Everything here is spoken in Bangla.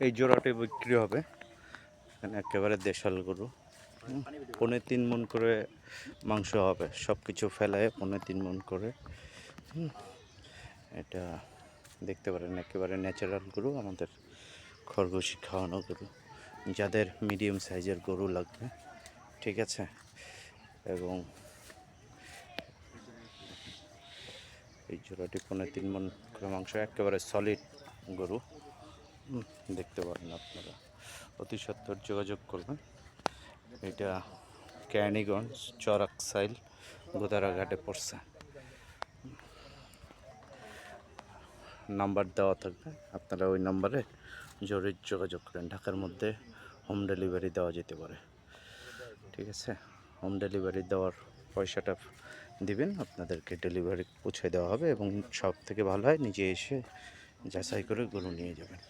এই জোড়াটি বিক্রি হবে। এখানে একেবারে দেশাল গরু, 3.5 মণ করে মাংস হবে, সব কিছু ফেলায় 3.5 মণ করে। এটা দেখতে পারেন একেবারে ন্যাচারাল গরু, আমাদের খরগোশি খাওয়ানো গরু। যাদের মিডিয়াম সাইজের গরু লাগবে, ঠিক আছে, এবং এই জোড়াটি 3.5 মণ করে মাংস, একেবারে সলিড গরু। দেখতে পারেন আপনারা, অতি সত্বর যোগাযোগ করবেন। এটা কেরানীগঞ্জ চরাকসাইল গোদারাঘাটে পড়ছে। নাম্বার দেওয়া থাকবে, আপনারা ওই নাম্বারে জরুরি যোগাযোগ করেন। ঢাকার মধ্যে হোম ডেলিভারি দেওয়া যেতে পারে, ঠিক আছে। হোম ডেলিভারি দেওয়ার পয়সাটা দিবেন, আপনাদেরকে ডেলিভারি পৌঁছে দেওয়া হবে, এবং সব থেকে ভালো হয় নিজে এসে যাচাই করে গরু নিয়ে যাবেন।